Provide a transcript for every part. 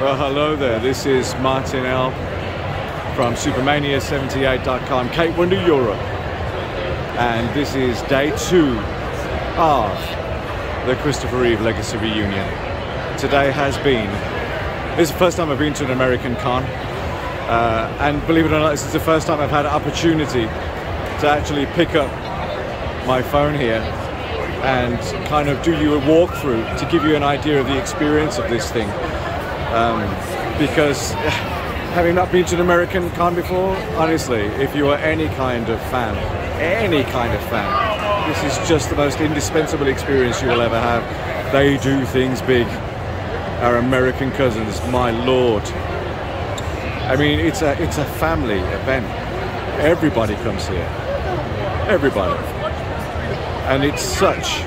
Well, hello there. This is Martin L. from Supermania78.com, Cape Wonder, Europe. And this is day 2 of the Christopher Reeve Legacy Reunion. Today has been, this is the first time I've been to an American con. And believe it or not, this is the first time I've had an opportunity to actually pick up my phone here and kind of do you a walkthrough to give you an idea of the experience of this thing. Because having not been to an American con before, honestly, if you are any kind of fan, this is just the most indispensable experience you will ever have. They do things big. Our American cousins, my lord. I mean, it's a family event. Everybody comes here. Everybody. And it's such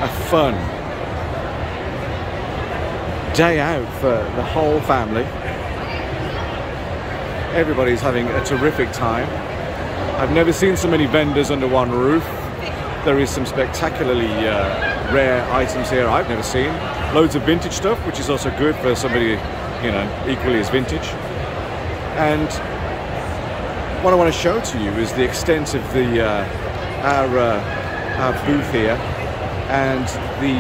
a fun day out for the whole family. Everybody's having a terrific time. I've never seen so many vendors under one roof. There is some spectacularly rare items here I've never seen. Loads of vintage stuff, which is also good for somebody, you know, equally as vintage. And what I want to show to you is the extent of the our booth here, and the,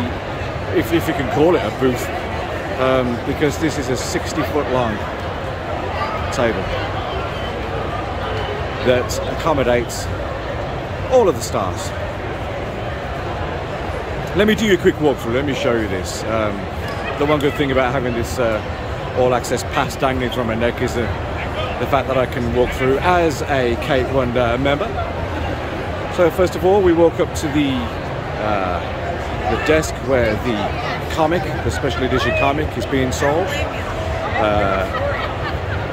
if you can call it a booth, because this is a 60-foot long table that accommodates all of the stars. Let me do you a quick walkthrough. Let me show you this. The one good thing about having this all-access pass dangling from my neck is the fact that I can walk through as a Cape Wonder member. So first of all, we walk up to the desk where the comic, the special edition comic, is being sold.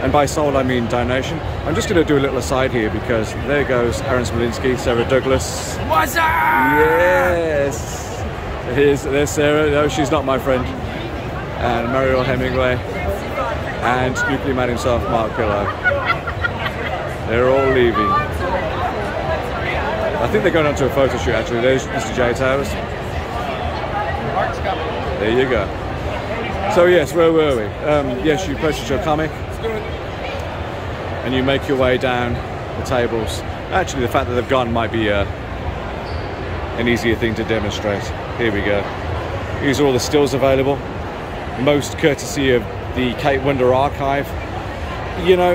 And by sold, I mean donation. I'm just going to do a little aside here because there goes Aaron Smolinski, Sarah Douglas. What's up? Yes! There's Sarah. No, she's not my friend. And Mariel Hemingway. And Nuclear Man himself, Mark Pillow. They're all leaving. I think they're going on to a photo shoot actually. There's Mr. J Towers. There you go. So yes, where were we? Yes, you purchase your comic and you make your way down the tables. Actually, the fact that they've gone might be an easier thing to demonstrate. Here we go. These are all the stills available, most courtesy of the Cape Wonder archive. You know,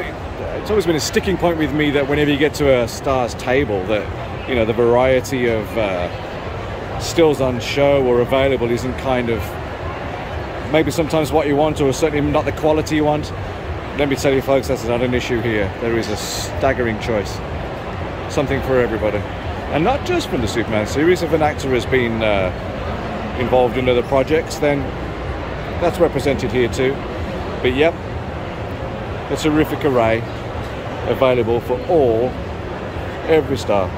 it's always been a sticking point with me that whenever you get to a Stars table, that, you know, the variety of stills on show or available isn't kind of maybe sometimes what you want, or certainly not the quality you want. Let me tell you folks, that's not an issue here. There is a staggering choice. Something for everybody. And not just from the Superman series. If an actor has been involved in other projects, then that's represented here too. But yep, a terrific array available for every star,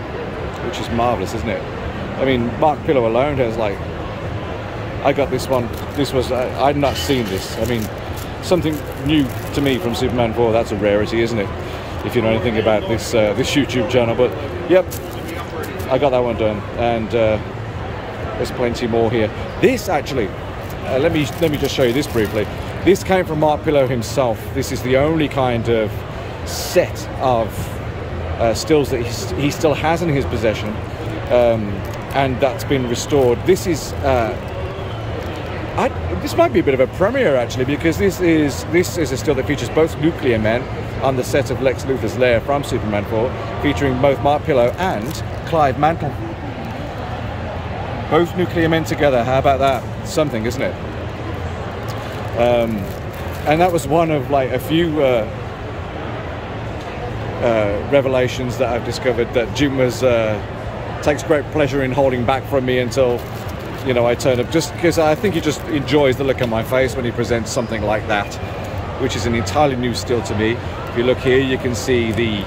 which is marvelous, isn't it? I mean, Mark Pillow alone has, like, I got this one. This was, I'd not seen this. I mean, something new to me from Superman 4. That's a rarity, isn't it? If you know anything about this this YouTube channel. But yep, I got that one done, and there's plenty more here. This actually, let me just show you this briefly. This came from Mark Pillow himself. This is the only kind of set of stills that he still has in his possession, and that's been restored. This is this might be a bit of a premiere actually, because this is a still that features both Nuclear Men on the set of Lex Luthor's lair from Superman 4, featuring both Mark Pillow and Clive Mantle. Both Nuclear Men together. How about that? Something, isn't it? And that was one of, like, a few revelations that I've discovered that Jim takes great pleasure in holding back from me until, you know, I turn up, just because I think he just enjoys the look on my face when he presents something like that, which is an entirely new still to me. If you look here, you can see the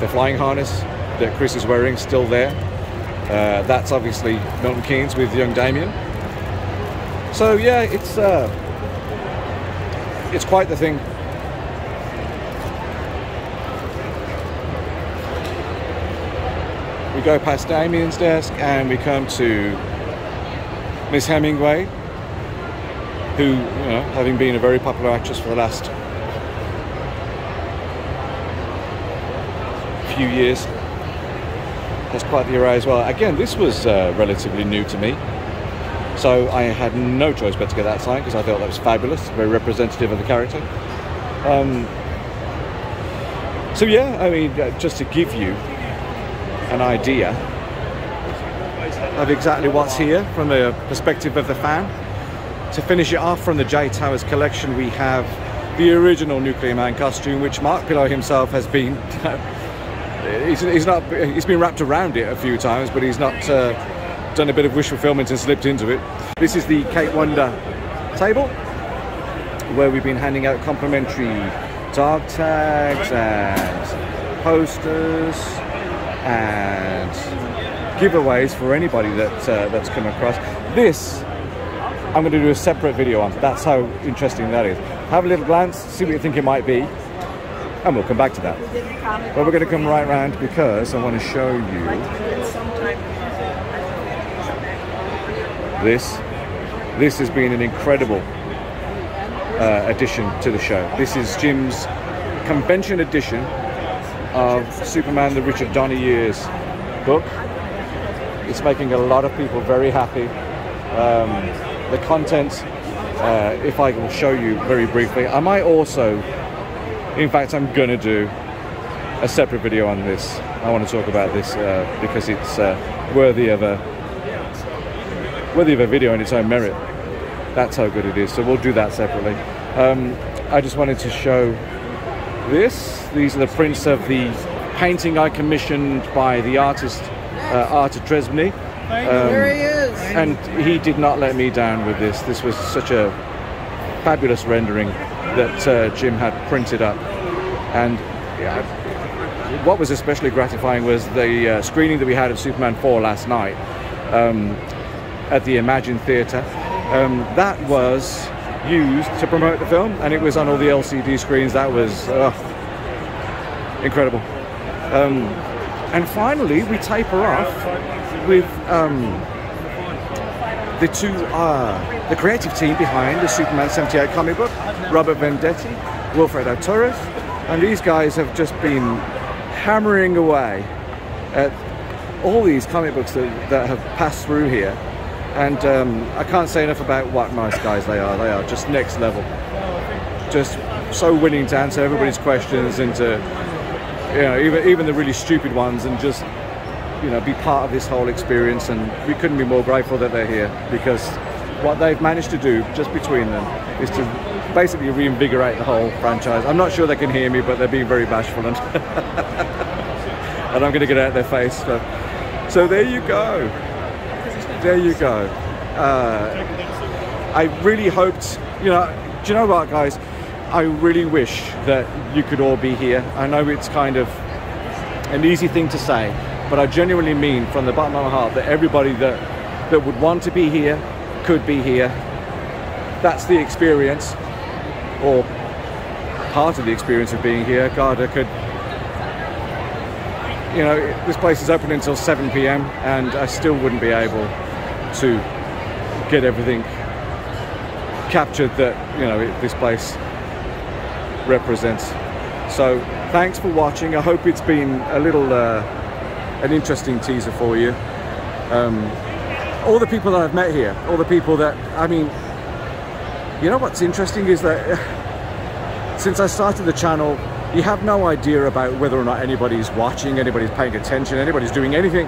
flying harness that Chris is wearing still there. That's obviously Milton Keynes with young Damien. So yeah, it's quite the thing. We go past Damien's desk and we come to Miss Hemingway, who, you know, having been a very popular actress for the last few years, has quite the array as well. Again, this was relatively new to me, so I had no choice but to get that sign because I thought that was fabulous, very representative of the character. So yeah, I mean, just to give you an idea of exactly what's here from the perspective of the fan. To finish it off, from the J Towers collection, we have the original Nuclear Man costume, which Mark Pillow himself has been he's been wrapped around it a few times, but he's not done a bit of wish fulfillment and slipped into it. This is the Kate Wonder table, where we've been handing out complimentary dog tags and posters and giveaways for anybody that's come across. This I'm going to do a separate video on. That's how interesting that is. Have a little glance, see what you think it might be, and we'll come back to that. But we're going to come right round because I want to show you this. This has been an incredible addition to the show. This is Jim's convention edition of Superman the Richard Donner Years book. It's making a lot of people very happy. The content, if I will show you very briefly, I might also, in fact I'm going to do a separate video on this. I want to talk about this because it's worthy of a video in its own merit. That's how good it is, so we'll do that separately. I just wanted to show this. These are the prints of the painting I commissioned by the artist Artur Dresbny. There he is. And he did not let me down with this. This was such a fabulous rendering that Jim had printed up. And yeah, what was especially gratifying was the screening that we had of Superman 4 last night at the Imagine Theatre. That was used to promote the film, and it was on all the LCD screens. That was incredible. And finally, we taper off with the creative team behind the Superman 78 comic book, Robert Venditti, Wilfredo Torres, and these guys have just been hammering away at all these comic books that have passed through here. And I can't say enough about what nice guys they are. They are just next level. Just so willing to answer everybody's questions and to, you know, even the really stupid ones, and just, you know, be part of this whole experience. And we couldn't be more grateful that they're here, because what they've managed to do just between them is to basically reinvigorate the whole franchise. I'm not sure they can hear me, but they're being very bashful, and and I'm going to get out of their face. So there you go. There you go. I really hoped, you know, do you know what, guys? I really wish that you could all be here. I know it's kind of an easy thing to say, but I genuinely mean from the bottom of my heart that everybody that would want to be here could be here. That's the experience, or part of the experience of being here. God, I could, you know, this place is open until 7 p.m. and I still wouldn't be able to get everything captured that, you know, this place represents. So thanks for watching. I hope it's been a little an interesting teaser for you. All the people that I've met here, all the people that, I mean, you know what's interesting is that since I started the channel, you have no idea about whether or not anybody's watching, anybody's paying attention, anybody's doing anything.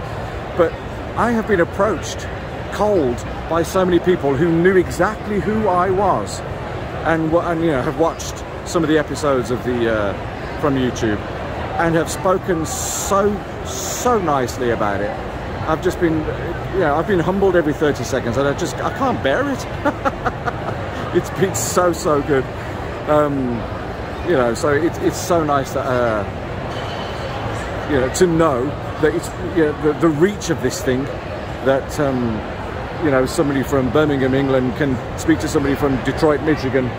But I have been approached cold by so many people who knew exactly who I was, and you know, have watched some of the episodes of the from YouTube and have spoken so nicely about it. I've just been, you know, I've been humbled every 30 seconds, and I can't bear it. It's been so good. You know, so it's so nice that you know, to know that it's, you know, the reach of this thing, that you know, somebody from Birmingham, England can speak to somebody from Detroit, Michigan,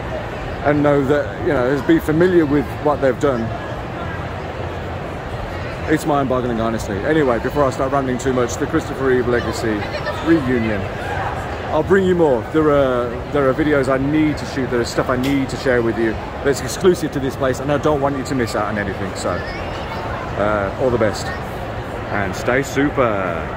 and know that, you know, has been familiar with what they've done. It's mind-boggling, honestly. Anyway, before I start rambling too much, the Christopher Reeve Legacy Reunion. I'll bring you more. There are videos I need to shoot. There is stuff I need to share with you that's exclusive to this place, and I don't want you to miss out on anything. So all the best and stay super.